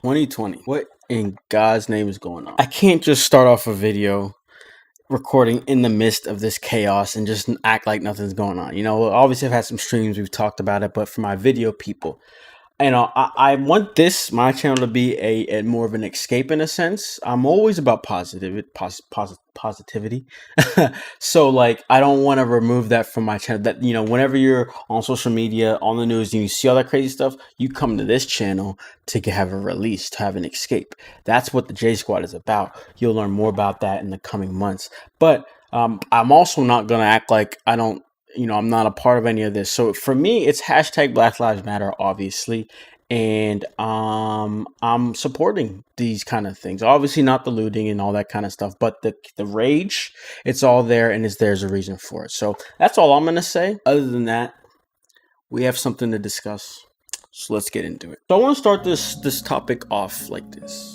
2020. What in God's name is going on? I can't just start off a video recording in the midst of this chaos and just act like nothing's going on. You know, obviously I've had some streams, we've talked about it, but for my video people, you know, I want my channel to be a more of an escape in a sense. I'm always about positivity. So like, I don't want to remove that from my channel. That, you know, whenever you're on social media, on the news, and you see all that crazy stuff, you come to this channel to have a release, to have an escape. That's what the J Squad is about. You'll learn more about that in the coming months. But I'm also not going to act like I don't, you know, I'm not a part of any of this. So for me, it's hashtag Black Lives Matter, obviously. And I'm supporting these kind of things. Obviously not the looting and all that kind of stuff, but the rage, it's all there, and there's a reason for it. So that's all I'm going to say. Other than that, we have something to discuss. So let's get into it. So I want to start this topic off like this.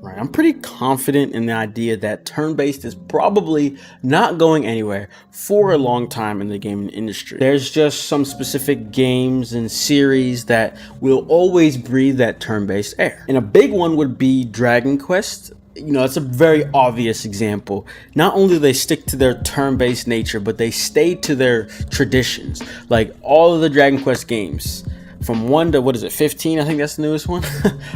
Right, I'm pretty confident in the idea that turn-based is probably not going anywhere for a long time in the gaming industry. There's just some specific games and series that will always breathe that turn-based air. And a big one would be Dragon Quest. You know, it's a very obvious example. Not only do they stick to their turn-based nature, but they stay to their traditions. Like all of the Dragon Quest games, from 1 to, what is it, 15? I think that's the newest one.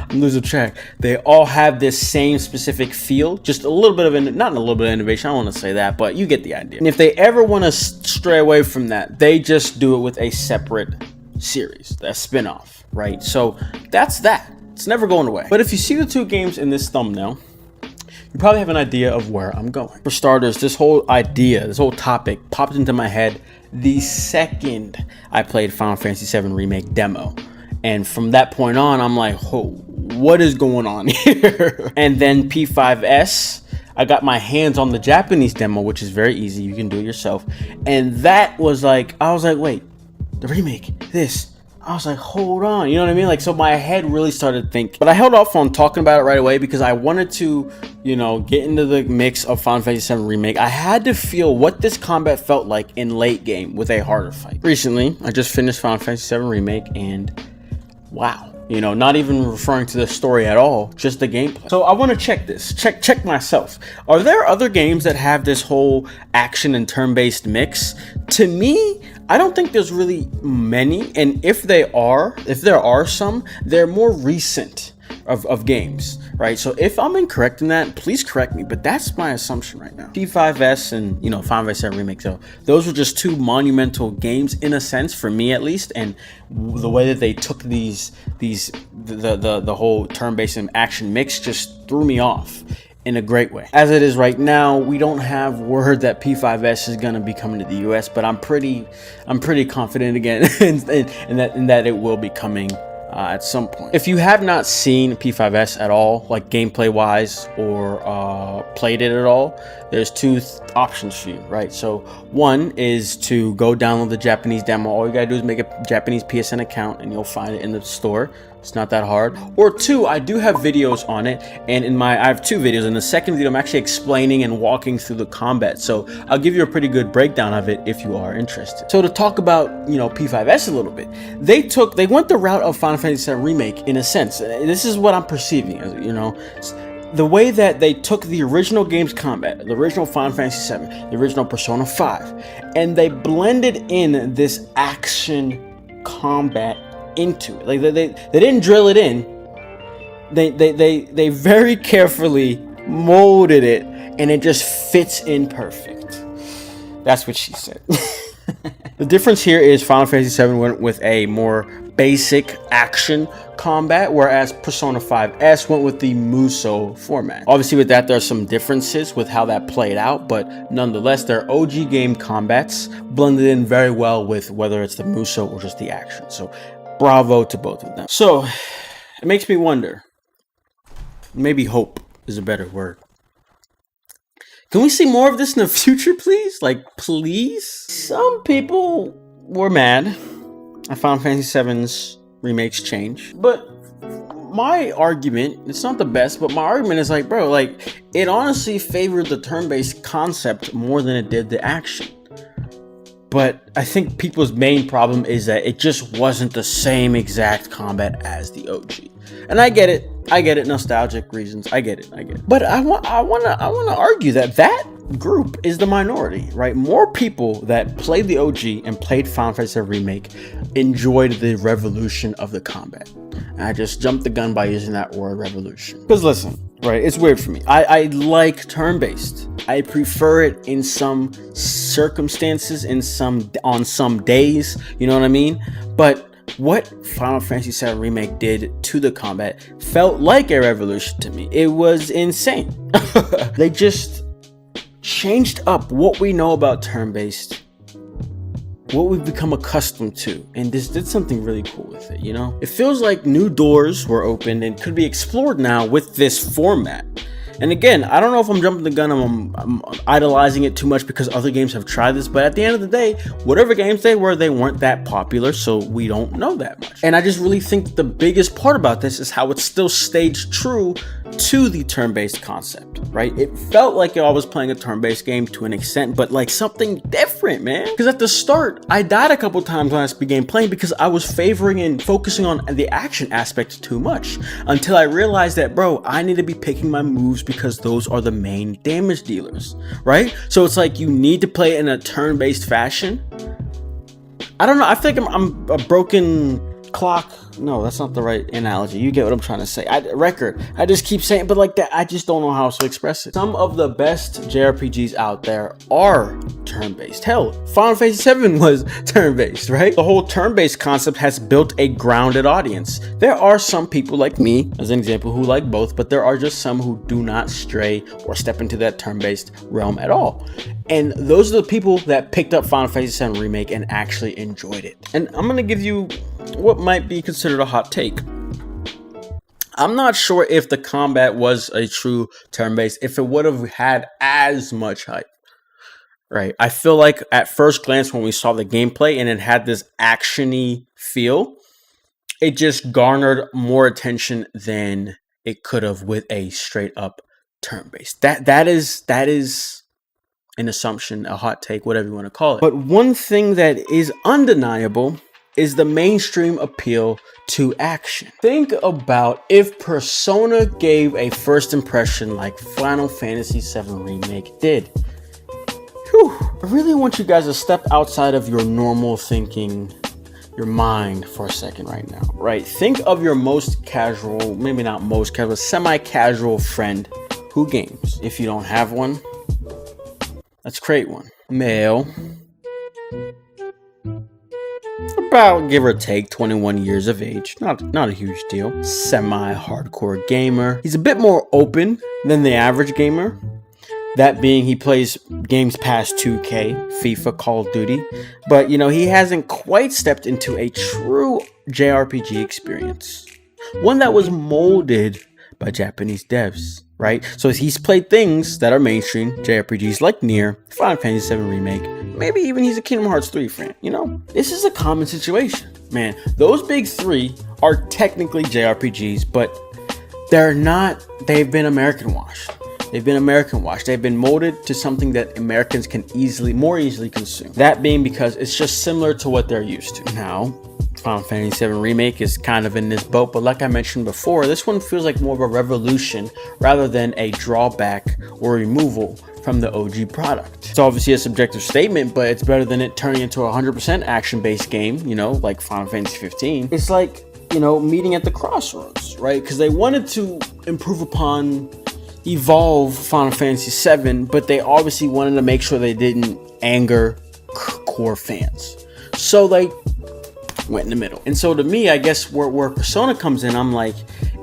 I'm losing track. They all have this same specific feel, just a little bit of, not a little bit of innovation, I don't want to say that, but you get the idea. And if they ever want to stray away from that, they just do it with a separate series, a spin-off, right? So that's that. It's never going away. But if you see the two games in this thumbnail, you probably have an idea of where I'm going. For starters, this whole idea, this whole topic popped into my head the second I played Final Fantasy VII Remake demo. And from that point on, I'm like, oh, what is going on here? And then P5S, I got my hands on the Japanese demo, which is very easy. You can do it yourself. And that was like, I was like, wait, the remake, this. I was like, hold on, you know what I mean? Like, so my head really started thinking. But I held off on talking about it right away because I wanted to, you know, get into the mix of Final Fantasy VII Remake. I had to feel what this combat felt like in late game with a harder fight. Recently, I just finished Final Fantasy VII Remake and wow. You know, not even referring to the story at all, just the gameplay. So I want to check this, check myself. Are there other games that have this whole action and turn-based mix? To me, I don't think there's really many. And if there are some, they're more recent of games, right? So if I'm incorrect in that, please correct me, but that's my assumption right now. P5S and, you know, Final Fantasy VII Remake, so those were just two monumental games in a sense, for me at least, and the way that they took the whole turn-based and action mix just threw me off in a great way. As it is right now, we don't have word that P5S is going to be coming to the US, but I'm pretty confident again in that it will be coming at some point. If you have not seen P5S at all, like gameplay wise, or played it at all, there's two options for you, right? So one is to go download the Japanese demo. All you gotta do is make a Japanese PSN account and you'll find it in the store. It's not that hard. Or two, I do have videos on it, and I have two videos. In the second video, I'm actually explaining and walking through the combat. So I'll give you a pretty good breakdown of it if you are interested. So to talk about, you know, P5S a little bit, they went the route of Final Fantasy VII Remake in a sense. This is what I'm perceiving as, you know, the way that they took the original game's combat, the original Final Fantasy VII, the original Persona 5, and they blended in this action combat into it. Like they didn't drill it in. They very carefully molded it, and it just fits in perfect. That's what she said. The difference here is Final Fantasy VII went with a more basic action combat, whereas Persona 5S went with the Muso format. Obviously with that, there's some differences with how that played out, but nonetheless, their OG game combats blended in very well with whether it's the Muso or just the action. So bravo to both of them. So it makes me wonder, maybe hope is a better word. Can we see more of this in the future, please? Like, please? Some people were mad at Final Fantasy VII's Remake's change, but my argument, it's not the best, but my argument is like, bro, like, it honestly favored the turn-based concept more than it did the action. But I think people's main problem is that it just wasn't the same exact combat as the OG. And I get it, nostalgic reasons, I get it. But I want to argue that group is the minority, right? More people that played the OG and played Final Fantasy Remake enjoyed the revolution of the combat. And I just jumped the gun by using that word, revolution. Because listen, right, it's weird for me. I like turn-based. I prefer it in some circumstances, on some days, you know what I mean? But what Final Fantasy VII Remake did to the combat felt like a revolution to me. It was insane. They just changed up what we know about turn-based, what we've become accustomed to, and this did something really cool with it, you know? It feels like new doors were opened and could be explored now with this format. And again, I don't know if I'm jumping the gun, I'm idolizing it too much because other games have tried this, but at the end of the day, whatever games they weren't that popular, so we don't know that much. And I just really think the biggest part about this is how it still stayed true to the turn-based concept, right? It felt like I was playing a turn-based game to an extent, but like something different, man. Because at the start, I died a couple times when I began playing because I was favoring and focusing on the action aspect too much, until I realized that, bro, I need to be picking my moves because those are the main damage dealers, right? So it's like you need to play in a turn-based fashion. I don't know, I think I'm a broken clock. No, that's not the right analogy. You get what I'm trying to say. I just keep saying, but like that, I just don't know how else to express it. Some of the best JRPGs out there are turn-based. Hell, Final Fantasy VII was turn-based, right? The whole turn-based concept has built a grounded audience. There are some people like me, as an example, who like both, but there are just some who do not stray or step into that turn-based realm at all. And those are the people that picked up Final Fantasy VII Remake and actually enjoyed it. And I'm gonna give you what might be considered a hot take. I'm not sure if the combat was a true turn-based, if it would have had as much hype, right? I feel like at first glance when we saw the gameplay and it had this action-y feel, it just garnered more attention than it could have with a straight-up turn-based. That is an assumption, a hot take, whatever you want to call it. But one thing that is undeniable is the mainstream appeal to action. Think about if Persona gave a first impression like Final Fantasy VII Remake did. Whew. I really want you guys to step outside of your normal thinking, your mind for a second right now, right? Think of your most casual, maybe not most casual, semi-casual friend who games. If you don't have one, let's create one. Male, about give or take 21 years of age, not a huge deal. Semi-hardcore gamer. He's a bit more open than the average gamer. That being, he plays games past 2K, FIFA, Call of Duty, but you know, he hasn't quite stepped into a true JRPG experience. One that was molded by Japanese devs, right? So he's played things that are mainstream JRPGs like Nier, Final Fantasy VII Remake, maybe even he's a Kingdom Hearts 3 fan, you know? This is a common situation, man. Those big three are technically JRPGs, but they're not, they've been American washed. They've been molded to something that Americans can more easily consume. That being because it's just similar to what they're used to. Now, Final Fantasy VII Remake is kind of in this boat, but like I mentioned before, this one feels like more of a revolution rather than a drawback or removal from the OG product. It's obviously a subjective statement, but it's better than it turning into a 100% action-based game, you know, like Final Fantasy 15. It's like, you know, meeting at the crossroads, right? Because they wanted to improve upon, evolve Final Fantasy VII, but they obviously wanted to make sure they didn't anger core fans. So they went in the middle. And so to me, I guess where Persona comes in, I'm like,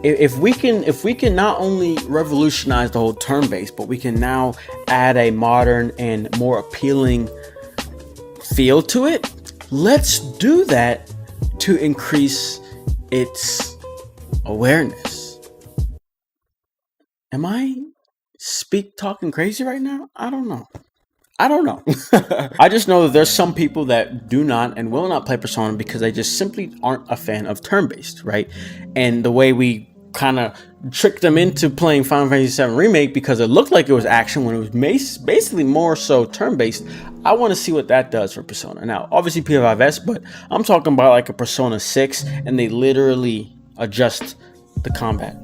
if we can not only revolutionize the whole turn-based, but we can now add a modern and more appealing feel to it, let's do that to increase its awareness. Am I talking crazy right now? I don't know. I just know that there's some people that do not and will not play Persona because they just simply aren't a fan of turn-based, right? And the way we kind of tricked them into playing Final Fantasy VII Remake because it looked like it was action when it was basically more so turn-based. I want to see what that does for Persona. Now, obviously P5S, but I'm talking about like a Persona 6, and they literally adjust the combat.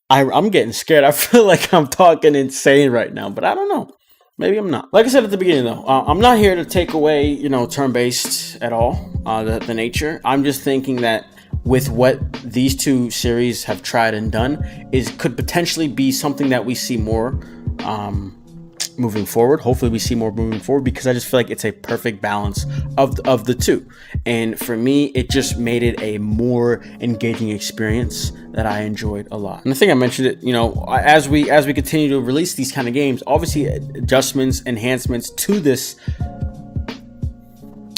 I'm getting scared. I feel like I'm talking insane right now, but I don't know. Maybe I'm not. Like I said at the beginning, though, I'm not here to take away, turn-based at all, the nature. I'm just thinking that with what these two series have tried and done, could potentially be something that we see more moving forward. Hopefully we see more moving forward, because I just feel like it's a perfect balance of the two. And for me, it just made it a more engaging experience that I enjoyed a lot. And I think I mentioned it, as we continue to release these kind of games, obviously adjustments, enhancements to this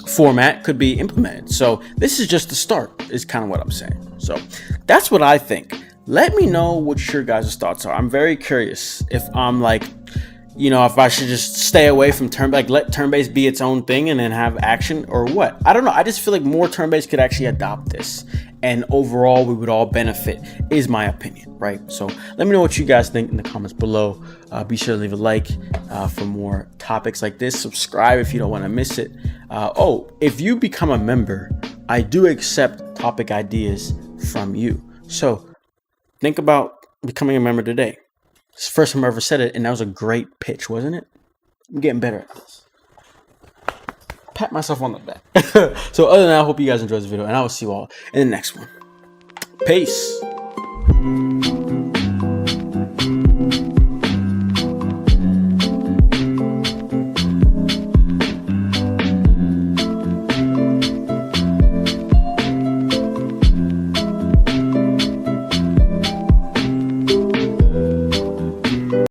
format could be implemented. So this is just the start, is kind of what I'm saying. So that's what I think. Let me know what your guys' thoughts are. I'm very curious if I'm like, if I should just stay away from let turn-based be its own thing and then have action, or what. I don't know. I just feel like more turn-based could actually adopt this, and overall we would all benefit, is my opinion, right? So let me know what you guys think in the comments below. Be sure to leave a like for more topics like this. Subscribe if you don't want to miss it. If you become a member, I do accept topic ideas from you. So think about becoming a member today. It's the first time I ever said it, and that was a great pitch, wasn't it? I'm getting better at this. Pat myself on the back. So other than that, I hope you guys enjoyed this video, and I will see you all in the next one. Peace.